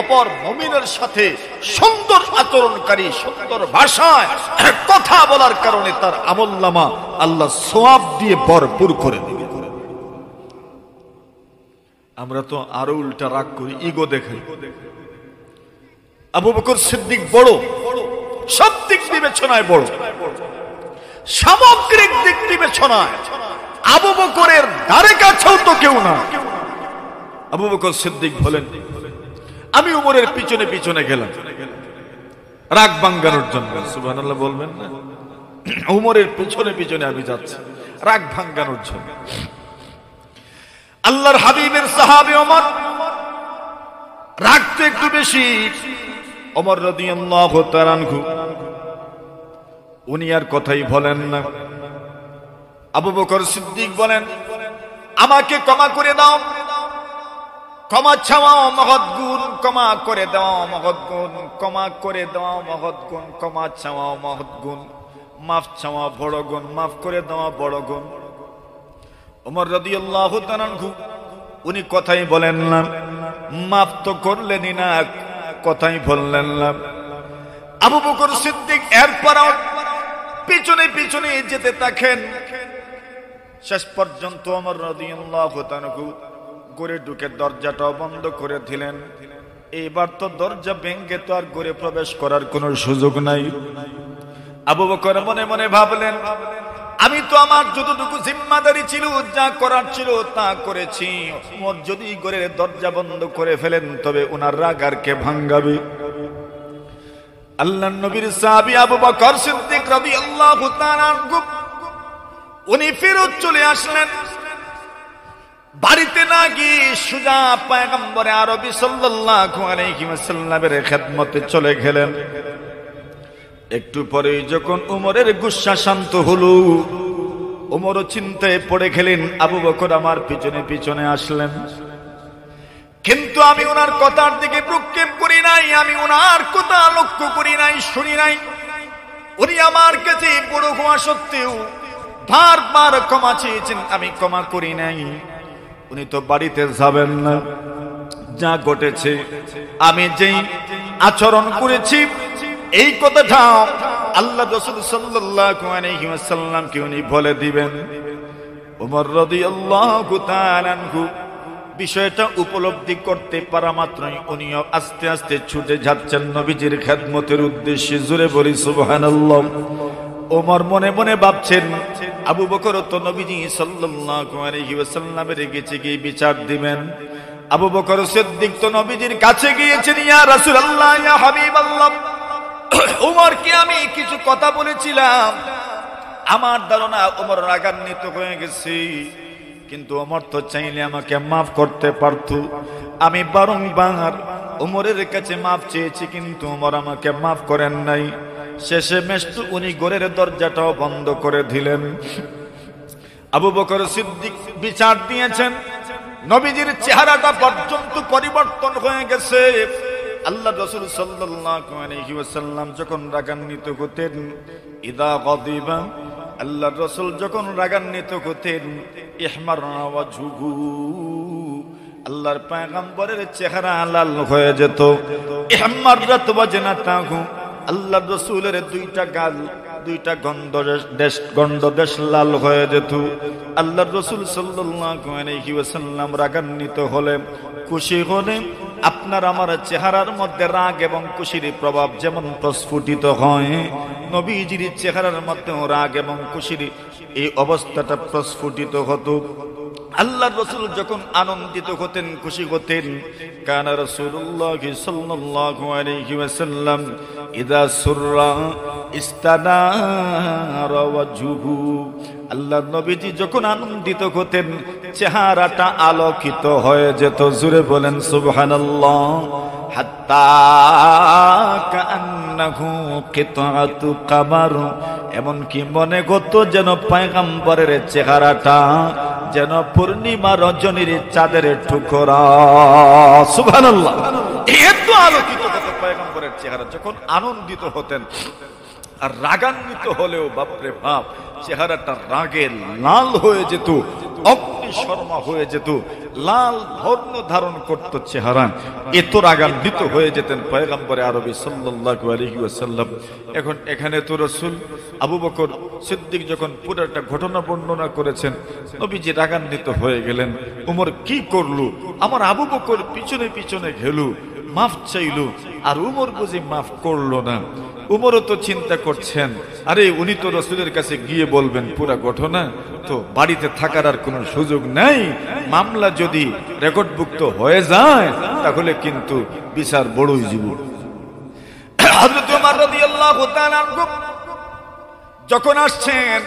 অপর মুমিনের সাথে সুন্দর আচরণকারী, সুন্দর ভাষায় কথা বলার কারণে তার আমলনামা আল্লাহ সওয়াব দিয়ে ভরপুর করে দিবে। আমরা তো আরো উল্টা রাগ করি, ইগো দেখাই। আবু বকর সিদ্দিক বড়, সব দিক বিবেচনায় বড়, সামগ্রিক দিক বিবেচনায় আবু বকরের ধারে কাছেও তো কেউ না। আবু বকর সিদ্দিক বলেন, আমি উমরের পিছনে পিছনে গেলাম রাগ ভাঙ্গানোর জন্য। সুবহানাল্লাহ বলবেন না? উমরের পিছনে পিছনে আমি যাচ্ছি রাগ ভাঙ্গানোর জন্য। আল্লাহর হাবিবের সাহাবী ওমর রাগ তো একটু বেশি। ওমর রাদিয়াল্লাহু তাআলা আনহু উনি আর কথাই বলেন না। আবু বকর সিদ্দিক বলেন, আমাকে ক্ষমা করে দাও, ক্ষমা চাওয়াও মহৎ গুণ, ক্ষমা করে দাও মহৎ গুণ, ক্ষমা করে দাও মহৎ গুণ, ক্ষমা চাওয়াও মহৎ গুণ, মাফ চাওয়া বড় গুণ, মাফ করে দেওয়া বড় গুণ। ওমর রাদিয়াল্লাহু তাআলা আনহু উনি কথাই বলেন না, মাফ তো করলেনই না, কথাই বললেন না। আবু বকর সিদ্দিক এরপর পিছনে পিছনে যেতে থাকেন। শেষ পর্যন্ত ওমর রাদিয়াল্লাহু তাআলা আনহু ঘরে ঢুকে দরজাটাও বন্ধ করে দিলেন। এইবার তো দরজা ভেঙে তো আর ঘরে প্রবেশ করার কোনো সুযোগ নাই। আবু বকর মনে মনে ভাবলেন, আমি তো আমার যতটুকু জিম্মাদারি ছিল, যা করার ছিল তা করেছি। ওমর যদি ঘরের দরজা বন্ধ করে ফেলেন তবে ওনার রাগ আর কে ভাঙাবে? আল্লাহর নবীর সাহাবী আবু বকর সিদ্দিক রাদিয়াল্লাহু তাআলা আনহু উনি ফেরত চলে আসলেন। বাড়িতে না গিয়ে সোজা পয়গম্বরে আরবি সাল্লাল্লাহু আলাইহি ওয়াসাল্লামের খেদমতে চলে গেলেন। একটু পরে যখন উমরের গুসা শান্ত হলো, উমরও চিন্তায় পড়ে গেলেন, আবু বকর আমার পিছনে পিছনে আসলেন, কিন্তু আমি ওনার কথার দিকে প্রক্ষেপ করি নাই, আমি ওনার কথা লক্ষ্য করি নাই, শুনি নাই। উনি আমার কাছে বড় হওয়া সত্ত্বেও বারবার ক্ষমা চেয়েছেন, আমি ক্ষমা করি নাই। উনি তো বাড়িতে যাবেন না। যা ঘটেছে, আমি যেই আচরণ করেছি, এই কথাটা আল্লাহ রাসূল সাল্লাল্লাহু আলাইহি ওয়াসাল্লামকে উনি বলে দিবেন। ওমর রাদিয়াল্লাহু তাআলা আনহু বিষয়টা উপলব্ধি করতে পারা মাত্রই উনিও আস্তে আস্তে ছুটে যাচ্ছেন নবীজির খেদমতের উদ্দেশ্যে। জোরে বলি সুবহানাল্লাহ। ওমর মনে মনে ভাবছেন, আবু বকর তো নবীজি সাল্লাল্লাহু আলাইহি ওয়াসাল্লামের কাছে গিয়ে বিচার দিবেন। আবু বকর সিদ্দিক তো নবীজির কাছে গিয়েছেন, ইয়া রাসূলুল্লাহ, ইয়া হাবিবাল্লাহ, ওমরকে আমি কিছু কথা বলেছিলাম, আমার ধারণা ওমর রাগান্বিত হয়ে গেছে, কিন্তু ওমর তো চাইলে আমাকে মাফ করতে পারত। আমি বারংবার ওমরের কাছে মাফ চেয়েছি, কিন্তু ওমর আমাকে মাফ করেন নাই। শেষে মেশতু উনি ঘরের দরজাটাও বন্ধ করে দিলেন। আবু বকর সিদ্দিক বিচার দিয়েছেন, নবীজির চেহারাটা পর্যন্ত পরিবর্তন হয়ে গেছে। আল্লাহ রাসূল সাল্লাল্লাহু আলাইহি ওয়াসাল্লাম যখন রাগান্বিত হতেন, ইদা গাদিবা, আল্লাহ রাসূল যখন রাগান্বিত হতেন, ইহমাররা ওয়াজহুহু, আল্লাহর পয়গম্বরের চেহারা লাল হয়ে যেত। ইহমাররাত ওয়াজনাতাহু, আল্লাহ রাসূলের দুইটা গাল, দুইটা গন্ধদেশ লাল হয়ে যেত। আল্লাহ রাসূল সাল্লাল্লাহু আলাইহি ওয়াসাল্লাম রাগান্বিত হলে, খুশি হলে, আপনার আমার চেহারার মধ্যে রাগ এবং খুশির প্রভাব যেমন প্রস্ফুটিত হয়, নবীজির চেহারার মধ্যে রাগ এবং খুশির এই অবস্থাটা প্রস্ফুটিত হতো। আল্লাহ রাসূল যখন আনন্দিত হতেন, খুশি হতেন, কানা রাসূলুল্লাহ সাল্লাল্লাহু আলাইহি ওয়াসাল্লাম ইযা সুররা ইস্তানারা ওয়াজহুহু, আল্লাহ নবীজি যখন আনন্দিত হতেন চেহারাটা আলোকিত হয়ে যেত। জোরে বলেন সুবহানাল্লাহ। হাত্তা কান্নাহু কিতাতু কামার, এমনকি মনে হতো যেন পয়গম্বরের চেহারাটা যেন পূর্ণিমা রজনীর চাঁদের টুকরা। সুবহানাল্লাহ। এত আলোকিত হতো পয়গম্বরের চেহারা যখন আনন্দিত হতেন। আর রাগান্বিত হলেও বাপরে বাপ, চেহারাটা রাগে লাল হয়ে যেত, অগ্নিশর্মা হয়ে যেত, লাল বর্ণ ধারণ করত চেহারা। এত রাগান্বিত হয়ে যেতেন পয়গম্বরে আরবি সাল্লাল্লাহু আলাইহি ওয়াসাল্লাম। এখন এখানে তো রাসূল আবু বকর সিদ্দিক যখন পুরোটা ঘটনা বর্ণনা করেছেন, নবীজি রাগান্বিত হয়ে গেলেন। ওমর কি করলো? আমার আবু বকর পিছনে পিছনে গেল, মাফ চাইল, আর উমর বুঝি মাফ করলো না। উমরও তো চিন্তা করছেন, আরে উনি তো রাসূলের কাছে গিয়ে বলবেন পুরা ঘটনা, তো বাড়িতে থাকার আর কোনো সুযোগ নাই। মামলা যদি রেকর্ডভুক্ত হয়ে যায় তাহলে কিন্তু বিচার বড়ই জীব। হযরত ওমর রাদিয়াল্লাহু তাআলা আনহু যখন আসছেন,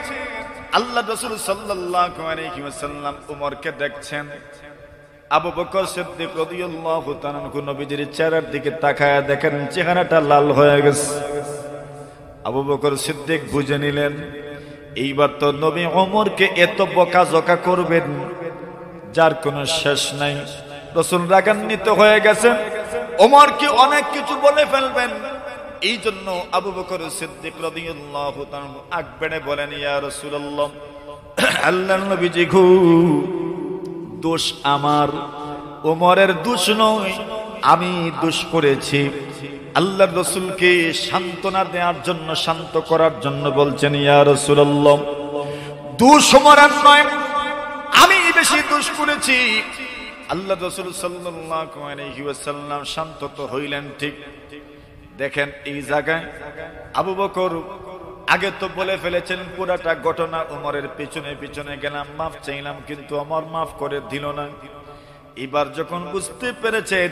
আল্লাহ রাসূল সাল্লাল্লাহু আলাইহি ওয়াসাল্লাম উমরকে দেখছেন। আবু বকর সিদ্দিক রাদিয়াল্লাহু তাআলা আনহু নবীজির চেহারার দিকে তাকায়া দেখেন চেহারাটা লাল হয়ে গেছে। আবু বকর সিদ্দিক বুঝে নিলেন এইবার তো নবী ওমরকে এত বকাঝকা করবেন যার কোনো শেষ নাই। রাসূল রাগান্বিত হয়ে গেছেন, ওমরকে অনেক কিছু বলে ফেলবেন। এই জন্য আবু বকর সিদ্দিক রাদিয়াল্লাহু তাআলা আগ বেড়ে বলেন, ইয়া রাসূলুল্লাহ, আল্লাহর নবীজি গো, দোষ আমার, ওমরের দোষ নয়, আমি দোষ করেছি। আল্লাহর রাসূলকে সান্ত্বনা দেওয়ার জন্য, শান্ত করার জন্য বলছেন, ইয়া রাসূলুল্লাহ, দোষ ওমরের নয়, আমি বেশি দোষ করেছি। আল্লাহর রাসূল সাল্লাল্লাহু আলাইহি ওয়াসাল্লাম শান্ত তো হইলেন ঠিক। দেখেন এই জায়গায় আবু বকর আগে তো বলে ফেলেছেন পুরাটা ঘটনা, ওমরের পিছনে পিছনে গেলাম, মাফ চাইলাম, কিন্তু ওমর মাফ করে দিল না। এবার যখন বুঝতে পেরেছেন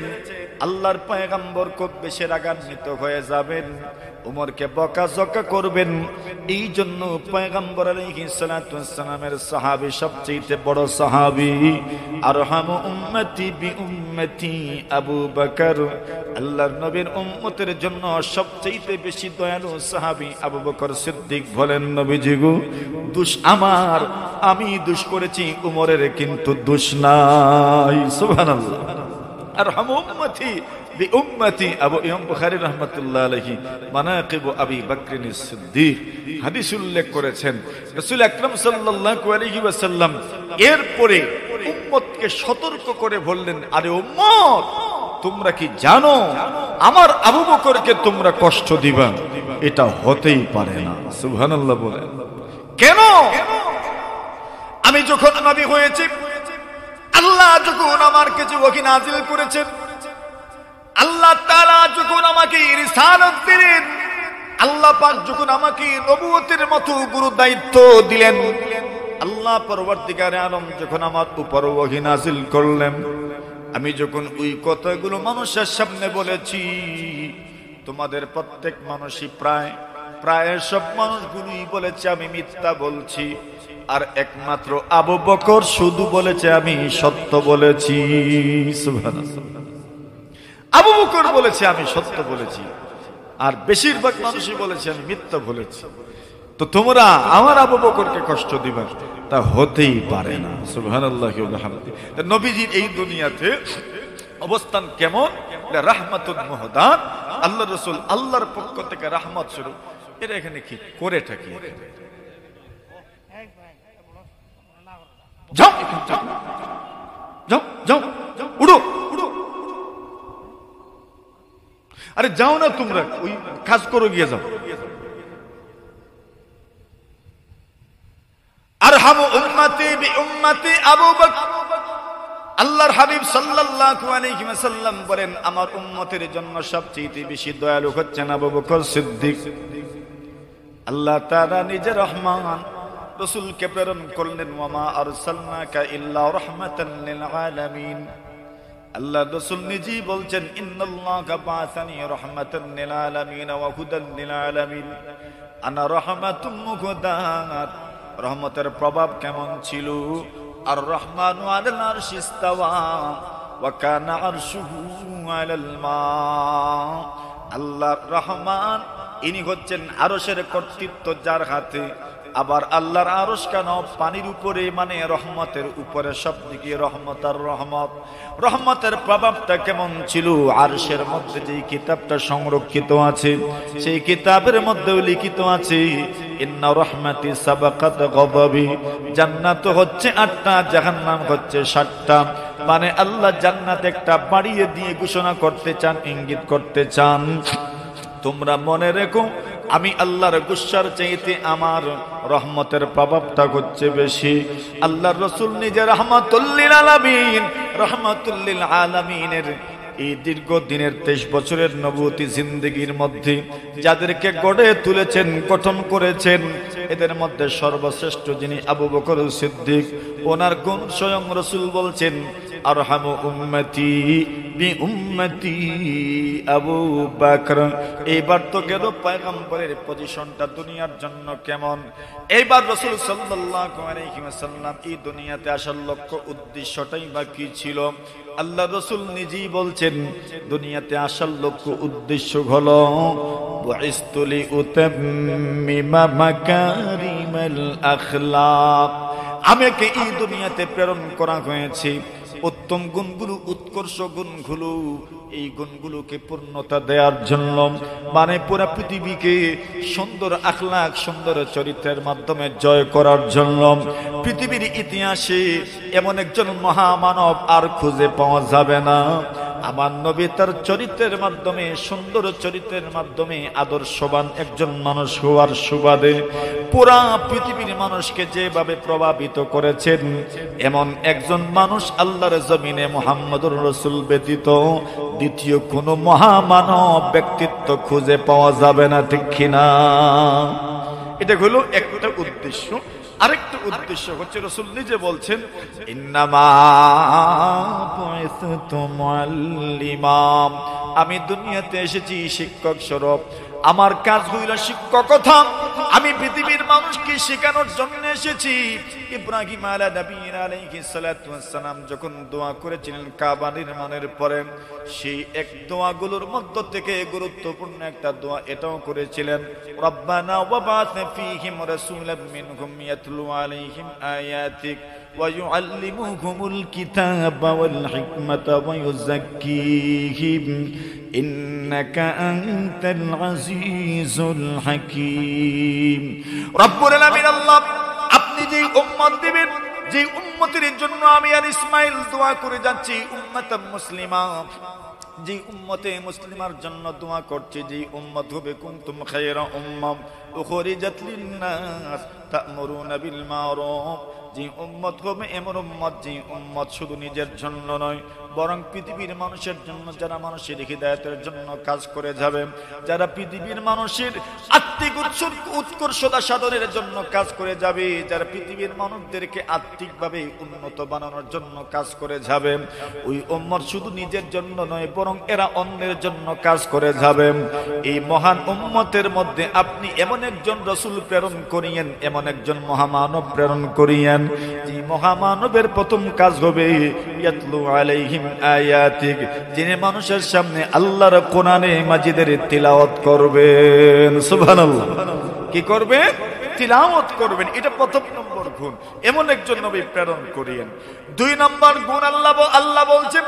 আল্লাহর পয়গম্বর খুব বেশি রাগান্বিত হয়ে যাবেন, ওমরকে বকাঝকা করবেন, এই জন্য পয়গম্বর আলাইহিস সালাতু ওয়াস সালামের সাহাবী, সবচেয়ে বড় সাহাবী, আরহামু উম্মতি বি উম্মতি আবু বকর, আল্লাহর নবীর উম্মতের জন্য সবচেয়ে বেশি দয়ালু সাহাবী আবু বকর সিদ্দিক বলেন, নবীজি গো, দোষ আমার, আমি দোষ করেছি, উমরের কিন্তু দোষ নাই। সুবহানাল্লাহ। আরহামু উম্মতি বি উম্মতি আবু ইমাম বুখারী রাহমাতুল্লাহ আলাইহি মানাকিব আবি বকর সিদ্দিক হাদিস উল্লেখ করেছেন। রাসূল আকরাম সাল্লাল্লাহু আলাইহি ওয়াসাল্লাম এরপরে উম্মতকে সতর্ক করে বললেন, আরে উম্মত, তোমরা কি জানো আমার আবু বকরকে তোমরা কষ্ট দিবা? এটা হতেই পারে না। সুবহানাল্লাহ বলেন। কেন? আমি যখন নবী হয়েছি, আল্লাহ যখন আমার কাছে ওহী নাযিল করেছেন, আল্লাহ তাআলা যখন আমাকে রিসালাত দিলেন, আল্লাহ পাক যখন আমাকে নবুয়তের মতো গুরু দায়িত্ব দিলেন, আল্লাহ পরবর্তীকারে আলম যখন আমার উপর ওহী নাযিল করলেন, আমি যখন ওই কথাগুলো মানুষের সামনে বলেছি, তোমাদের প্রত্যেক মানুষই প্রায় সব মানুষগুলোই বলেছে আমি মিথ্যা বলছি, আর একমাত্র আবু বকর শুধু বলেছে আমি সত্য বলেছি। সুবহানাল্লাহ। আবু বকর বলেছে আমি সত্য বলেছি, আর বেশিরভাগ মানুষই বলেছে আমি মিথ্যা বলেছি। তো তোমরা আমার আবু বকরকে কষ্ট দিবা, তা হতেই পারে না। সুবহানাল্লাহি ওয়া বিহামদিহি। নবীজির এই দুনিয়াতে অবস্থান কেমন? রাহমাতুন মুহদান, আল্লাহর রাসূল আল্লাহর পক্ষ থেকে রাহমত স্বরূপ। এরা এখানে কি করে থাকি? যাও যাও যাও, উড়ো উড়ো, আরে যাও না, তোমরা ওই কাজ করো, গিয়ে যাও। আরহামু উম্মতি বি উম্মতি আবু বকর, আল্লাহর হাবিব সাল্লাল্লাহু আলাইহি ওয়াসাল্লাম বলেন, আমার উম্মতের জন্য সবচেয়ে বেশি দয়ালু হচ্ছেন আবু বকর সিদ্দিক। আল্লাহ তাআলা নিজে রহমান, রাসূলকে প্রেরণ করলেন, ওয়া মা আরসালনাকা ইল্লা রাহমাতাল লিল আলামিন। আল্লাহ রাসূল নিজেই বলছেন, ইন্নাল্লাহা বাআসানি রাহমাতাল লিল আলামিন ওয়া হুদাল লিল আলামিন, আনা রাহমাতুম মুহদাত। রহমতের প্রভাব কেমন ছিল? আর রহমানু আলাল আরশি ইস্তাওয়া ওয়া কানা আরশুহু আলাল মা। আল্লাহর রহমান, ইনি হচ্ছেন আরশের কর্তৃত্ব যার হাতে, আবার আল্লাহর আরশ কেন পানির উপরে, মানে রহমতের উপরে, সব দিকে রহমত আর রহমত। রহমতের প্রভাবটা কেমন ছিল? আরশের মধ্যে যেই কিতাবটা সংরক্ষিত আছে, সেই কিতাবের মধ্যেও লিখিত আছে, ইন্না রহমাতি সাবাকাত গযবি। জান্নাত হচ্ছে 8টা, জাহান্নাম হচ্ছে 7টা। মানে আল্লাহ জান্নাত একটা বাড়িয়ে দিয়ে ঘোষণা করতে চান, ইঙ্গিত করতে চান, তোমরা মনে রেখো, আমি আল্লাহর গুসার চাইতে আমার রহমতের প্রভাবটা হচ্ছে বেশি। আল্লাহর রাসূল নিজে রাহমাতুল লিল আলামিন, রাহমাতুল লিল আলামিনের এই দীর্ঘ দিনের 23 বছরের নবুয়তি জিন্দেগির মধ্যে যাদেরকে গড়ে তুলেছেন, গঠন করেছেন, এদের মধ্যে সর্বশ্রেষ্ঠ যিনি আবু বকর সিদ্দিক, ওনার গুণ স্বয়ং রাসূল বলছেন, আরহামু উম্মতি বি উম্মতি আবু বকর। এইবার তো গেল পয়গম্বরের পজিশনটা দুনিয়ার জন্য কেমন। এইবার রাসূল সাল্লাল্লাহু আলাইহি ওয়াসাল্লাম এই দুনিয়াতে আসার লক্ষ্য উদ্দেশ্যটাই বা কি ছিল? আল্লাহ রাসূল নিজেই বলছেন, দুনিয়াতে আসার লক্ষ্য উদ্দেশ্য হলো বুইস্তু লিউতাম্মিমা মাকারিম মাকারিমাল আখলাক। আমাকে এই দুনিয়াতে প্রেরণ করা হয়েছে উত্তম গুণগুলো, উৎকর্ষ গুণগুলো, এই গুণগুলোকে পূর্ণতা দেওয়ার জন্য, মানে পুরো পৃথিবীকে সুন্দর আখলাক, সুন্দর চরিত্রের মাধ্যমে জয় করার জন্য। পৃথিবীর ইতিহাসে এমন একজন মহামানব আর খুঁজে পাওয়া যাবে না। আমার নবী তার চরিত্রের মাধ্যমে, সুন্দর চরিত্রের মাধ্যমে আদর্শবান একজন মানুষ হওয়ার সুবাদে পুরা পৃথিবীর মানুষকে যেভাবে প্রভাবিত করেছেন, এমন একজন মানুষ আল্লাহর জমিনে মুহাম্মদুর রাসূল ব্যতীত দ্বিতীয় কোন মহামানব ব্যক্তিত্ব খুঁজে পাওয়া যাবে না, ঠিক কিনা? এটা হলো একটা উদ্দেশ্য। আরেকটা উদ্দেশ্য হচ্ছে রাসূল নিজে বলছেন, ইন্নামা বুইসতু মুআল্লিমা, আমি দুনিয়াতে এসেছি শিক্ষক স্বরূপ। আমার কাজ হইল শিক্ষকতা। আমি পৃথিবীর মানুষকে শেখানোর জন্য এসেছি। ইব্রাহিম আলাইহিস সালাতু ওয়াস সালাম যখন দোয়া করেছিলেন কাবা নির্মাণের পরে, সেই এক দোয়াগুলোর মধ্য থেকে গুরুত্বপূর্ণ একটা দোয়া এটাও করেছিলেন, রব্বানা ওয়াবা'থ ফীহিম রাসূলাম মিনহুম ইয়াতলু আলাইহিম আয়াতিক ওয়া ইউআল্লিমুহুমুল কিতাবা ওয়াল হিকমাতা ওয়া ইউযাক্কিহিম ইন্নাকা আনতাল আজিজুল হাকীম। রব্বুল আলামিন আল্লাহ, আপনি যে উম্মত দিবেন, যে উম্মতের জন্য আমি আর ইসমাইল দোয়া করে যাচ্ছি, উম্মত মুসলিমা, যে উম্মতে মুসলিমার জন্য দোয়া করছি, যে উম্মত হবে কুনতুম খায়রা উম্মাহ উখরিজাত লিন-নাস তা'মুরুনা বিল মা'রুফ, যে উম্মত হবে এমন উম্মত, যে উম্মত শুধু নিজের জন্য নয় বরং পৃথিবীর মানুষের জন্য, যারা মানুষের হিদায়াতের জন্য কাজ করে যাবে, যারা পৃথিবীর মানুষের আত্মিক উৎকর্ষতা সাধনের জন্য কাজ করে যাবে, যারা পৃথিবীর মানুষদেরকে আত্মিকভাবে উন্নত বানানোর জন্য কাজ করে যাবে, ওই উম্মত শুধু নিজের জন্য নয় বরং এরা অন্যের জন্য কাজ করে যাবে। এই মহান উম্মতের মধ্যে আপনি এমন একজন রাসূল প্রেরণ করিয়েন, এমন একজন মহামানব প্রেরণ করিয়েন, যে মহামানবের প্রথম কাজ হবে ইয়াতলু আলাইহিম আয়াতিক, যিনি মানুষের সামনে আল্লাহর কোরআনে মাজিদের তিলাওয়াত করবেন। সুবহানাল্লাহ। কি করবেন? তিলাওয়াত করবেন। এটা প্রথম নম্বর গুণ, এমন একজন নবী প্রেরণ করিয়েন। দুই নম্বর গুণ আল্লাহ বলছেন,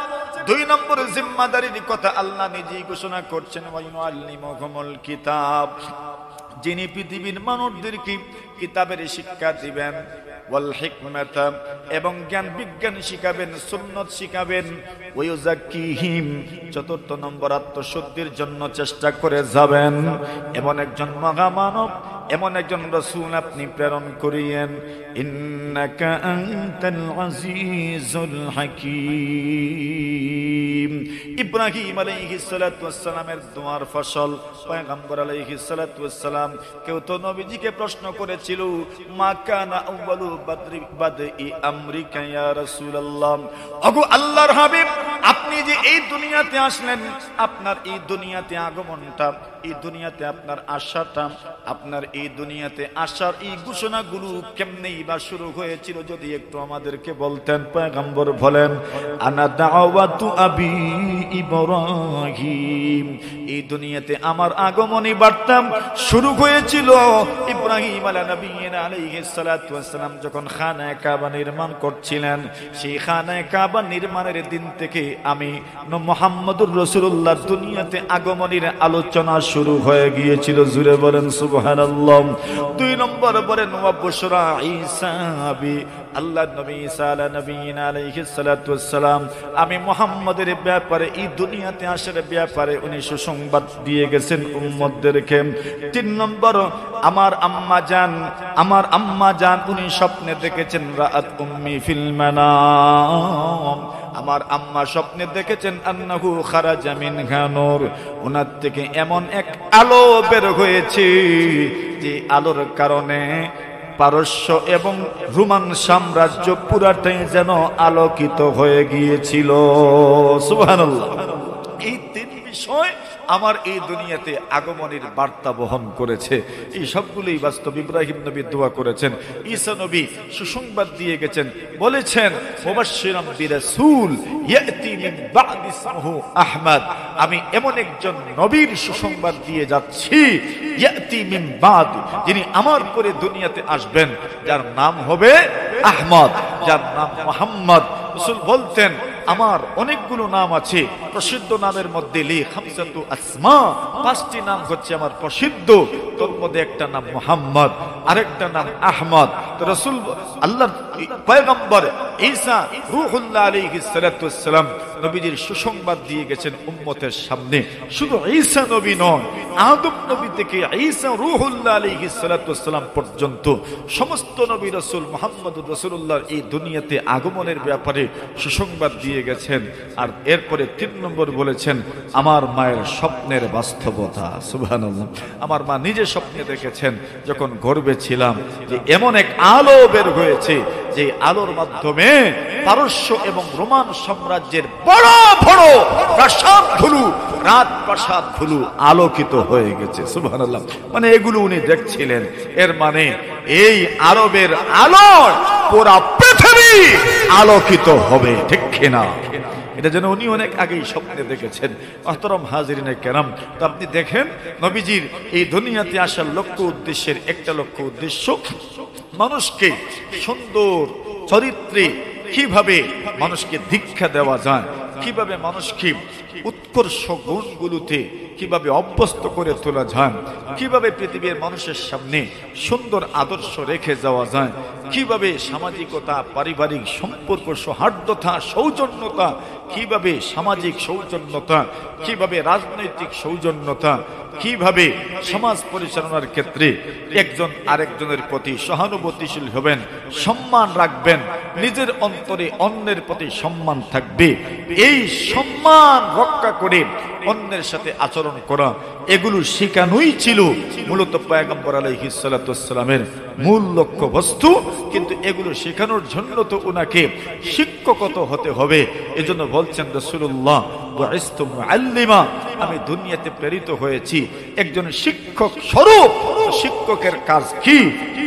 দুই নম্বর জিম্মাদারির কথা আল্লাহ নিজেই ঘোষণা করছেন, ওয়া ইউআল্লিমুহুমুল কিতাব, যিনি পৃথিবীর মানুষদেরকে কিতাবের শিক্ষা দিবেন, ওয়াল হিকমাতা, এবং জ্ঞান বিজ্ঞান শিখাবেন, সুন্নাত শিখাবেন, ওয়া ইউযাক্কিহিম, চতুর্থ নম্বর আত্মশুদ্ধির জন্য চেষ্টা করে যাবেন। এমন একজন মহামানব, এমন একজন রাসূল আপনি প্রেরণ করিয়েন। ইন্নাকা আনতাল আজিজুল হাকীম। ইব্রাহিম আলাইহিস সালাতু ওয়াস সালামের দোয়ার ফসল পয়গম্বর আলাইহিস সালাতু ওয়াস সালাম। কেউ তো নবীজিকে প্রশ্ন করেছিল, মা কানা আউয়ালু বাদই আমরিকা ইয়া রাসূলুল্লাহ, ওগো আল্লাহর হাবিব, আপনি যে এই দুনিয়াতে আসলেন, আপনার এই দুনিয়াতে আগমনটা, এই দুনিয়াতে আপনার আশাটা, আপনার এই দুনিয়াতে আসার এই ঘোষণাগুলো কেমনেই বা শুরু হয়েছিল, যদি একটু আমাদেরকে বলতেন। পয়গম্বর বলেন, আনা দাওয়াতু আবি ইব্রাহিম, এই দুনিয়াতে আমার আগমনী বার্তা শুরু হয়েছিল ইব্রাহিম আলাইহিস সালাতু ওয়াস সালাম যখন খানায়ে কাবা নির্মাণ করছিলেন। সেই খানায়ে কাবা নির্মাণের দিন থেকে আমি মুহাম্মদুর রাসূলুল্লাহ দুনিয়াতে আগমনের আলোচনা শুরু হয়ে গিয়েছিল। জুড়ে বলেন সুবহানাল্লাহ। দুই নম্বর বলেন, ওয়া বুশরা ঈসা বি, আল্লাহ নবী ঈসা আলাইহিস সালাতু ওয়াস সালাম, আমি মুহাম্মদের ব্যাপারে, এই দুনিয়াতে আসার ব্যাপারে উনি সুসংবাদ দিয়ে গেছেন উম্মতদেরকে। তিন নম্বর, আমার আম্মা জান উনি স্বপ্নে দেখেছেন, রাআত উম্মি ফিল মানাম, আমার আম্মা স্বপ্নে দেখেছেন, আন্নাহু খারাজা মিনহা নূর, ওনার থেকে এমন এক আলো বের হয়েছে, যে আলোর কারণে পারস্য এবং রোমান সাম্রাজ্য পুরাটাই যেন আলোকিত হয়ে গিয়েছিল। সুবহানাল্লাহ। এই তিন বিষয় আমার এই দুনিয়াতে আগমনের বার্তা বহন করেছে। এই সবগুলোই বাস্তব। ইব্রাহিম নবী দোয়া করেছেন, ঈসা নবী সুসংবাদ দিয়ে গেছেন, বলেছেন মুবাশশিরাম বিরাসূল ইয়াতি মিন বা'দি ইসমুহু আহমদ, আমি এমন একজন নবীর সুসংবাদ দিয়ে যাচ্ছি, ইয়াতি মিন বা'দ, যিনি আমার পরে দুনিয়াতে আসবেন, যার নাম হবে আহমদ, যার নাম মুহাম্মদ। রাসূল বলতেন আমার অনেকগুলো নাম আছে, প্রসিদ্ধ নামের মধ্যে লি খামসাতু আসমা, 5টি নাম হচ্ছে আমার প্রসিদ্ধ, তোর মধ্যে একটা নাম মুহাম্মদ, আরেকটা নাম আহমদ। তো রাসূল আল্লাহর পয়গম্বর ঈসা রূহুল্লাহ আলাইহিস সালাতু ওয়াসসালাম নবীজির সুসংবাদ দিয়ে গেছেন উম্মতের সামনে। শুধু ঈসা নবী নয়, আদম নবী থেকে ঈসা রূহুল্লাহ আলাইহিস সালাতু ওয়াসসালাম পর্যন্ত সমস্ত নবী রাসূল মুহাম্মদুর রাসূলুল্লাহর এই দুনিয়াতে আগমনের ব্যাপারে সুসংবাদ দিয়ে গেছেন। আর এরপরে 3 নম্বর বলেছেন আমার মায়ের স্বপ্নের বাস্তবতা। সুবহানাল্লাহ, আমার মা নিজে স্বপ্নে দেখেছেন যখন গর্ভে ছিলাম যে এমন এক আলো বের হয়েছে, যে আলোর মাধ্যমে পারস্য এবং রোমান সাম্রাজ্যের বড় বড় প্রাসাদগুলো, রাজপ্রাসাদগুলো আলোকিত হয়ে গেছে। সুবহানাল্লাহ, মানে এগুলো উনি দেখছিলেন। এর মানে এই আরবের আলো পুরা পৃথিবী আলোকিত হবে, ঠিক কিনা? এটা যেন উনি অনেক আগেই স্বপ্নে দেখেছেন। মুহতারাম হাজিরিনে কেরাম, তো আপনি দেখেন নবীজির এই দুনিয়াতে আসার লক্ষ্য উদ্দেশ্যের একটা লক্ষ্য উদ্দেশ্য মানুষকে সুন্দর চরিত্রে কিভাবে মানুষকে দীক্ষা দেওয়া যায়, কিভাবে মানুষকে উৎকর্ষ গুণগুলোতে কিভাবে অভ্যস্ত করে তোলা যায়, কিভাবে পৃথিবীর মানুষের সামনে সুন্দর আদর্শ রেখে যাওয়া যায়, কিভাবে সামাজিকতা, পারিবারিক সম্পর্ক, সৌহার্দ্যতা, সৌজন্যতা, কিভাবে সামাজিক সৌজন্যতা, কিভাবে রাজনৈতিক সৌজন্যতা, কিভাবে সমাজ পরিচালনার ক্ষেত্রে একজন আরেকজনের প্রতি সহানুভূতিশীল হবেন, সম্মান রাখবেন, নিজের অন্তরে অন্যের প্রতি সম্মান থাকবে, এই সম্মান রক্ষা করে অন্যের সাথে আচরণ করা, এগুলো শেখানোই ছিল মূলত পয়গম্বর আলাইহিস সালাতু ওয়াসসালামের মূল লক্ষ্য বস্তু। কিন্তু এগুলো শেখানোর জন্য তো উনাকে শিক্ষকত হতে হবে। এজন্য বলছেন রাসূলুল্লাহ বুইসতু মুআল্লিমা, আমি দুনিয়াতে প্রেরিত হয়েছি একজন শিক্ষক স্বরূপ। শিক্ষকের কাজ কি?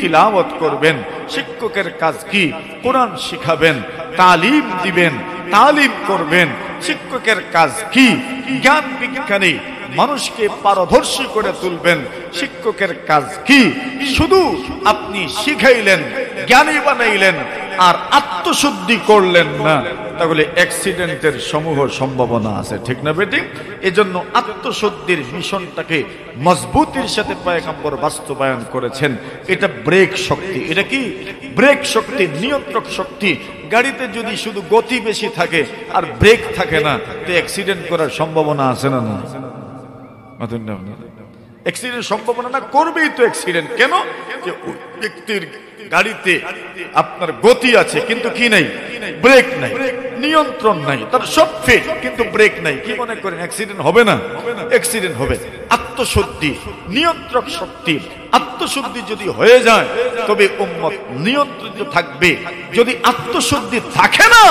তিলাওয়াত করবেন। শিক্ষকের কাজ কি? কোরআন শিখাবেন, তালিম দিবেন, তালিম করবেন। শিক্ষকের কাজ কি? জ্ঞান বিজ্ঞানে মানুষকে পারদর্শী করে তুলবেন। শিক্ষকের কাজ কি? শুধু আপনি শিখাইলেন, জ্ঞানী বানাইলেন আর আত্মশুদ্ধি করলেন না, তাহলে অ্যাক্সিডেন্টের সমূহ সম্ভাবনা আছে, ঠিক না বেটি? এজন্য আত্মশুদ্ধির মিশনটাকে মজবুতির সাথে পয়গম্বর বাস্তবায়ন করেছেন। এটা ব্রেক শক্তি। এটা কি? ব্রেক শক্তি, নিয়ন্ত্রক শক্তি। গাড়িতে যদি শুধু গতি বেশি থাকে আর ব্রেক থাকে না, তো অ্যাক্সিডেন্ট করার সম্ভাবনা আছে না? না, অ্যাক্সিডেন্ট সম্ভাবনা না, করবেই তো অ্যাক্সিডেন্ট। কেন? যে ওই ব্যক্তির গাড়িতে আপনার গতি আছে কিন্তু কি নাই? ব্রেক নাই, নিয়ন্ত্রণ নাই, তার সব ফিট কিন্তু ব্রেক নাই। কি মনে করেন অ্যাক্সিডেন্ট হবে না? অ্যাক্সিডেন্ট হবে। আত্মশুদ্ধি, নিয়ন্ত্রক শক্তি, আত্মশুদ্ধি যদি হয়ে যায় তবে উম্মত নিয়ন্ত্রিত থাকবে। যদি আত্মশুদ্ধি থাকে না,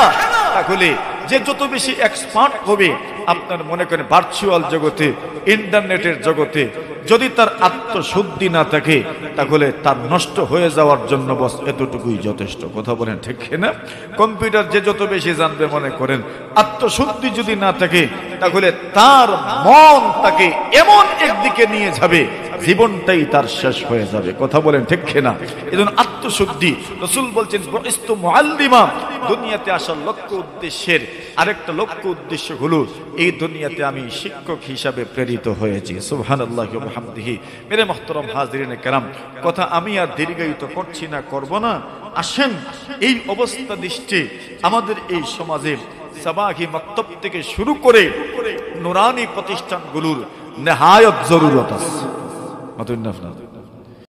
তাহলে যে যত বেশি এক্সপার্ট হবে, আপনার মনে করেন ভার্চুয়াল জগতে, ইন্টারনেটের জগতে, যদি তার আত্মশুদ্ধি না থাকে তাহলে তার নষ্ট হয়ে যাওয়ার জন্য বস এতটুকুই যথেষ্ট। কথা বলেন, ঠিক না? কম্পিউটার যে যত বেশি জানবে, মনে করেন আত্মশুদ্ধি যদি না থাকে তাহলে তার মন তাকে এমন একদিকে নিয়ে যাবে, জীবনটাই তার শেষ হয়ে যাবে। কথা বলেন, ঠিক না? এজন্য আত্মশুদ্ধি। রাসূল বলছেন বুইসতু মুআল্লিমা, দুনিয়াতে আসার লক্ষ্য উদ্দেশ্যের আরেকটা লক্ষ্য উদ্দেশ্য হলো এই দুনিয়াতে আমি শিক্ষক হিসাবে প্রেরিত হয়েছি। সুবহানাল্লাহি ওয়া বিহামদিহি। মেরে মুহতারাম হাজিরিনে কেরাম, কথা আমি আর দীর্ঘায়িত করছি না, করব না। আসেন, এই অবস্থা দৃষ্টি আমাদের এই সমাজে সাবাহি মাকতাব থেকে শুরু করে নুরানি প্রতিষ্ঠানগুলোর নেহায়ত জরুরত আছে।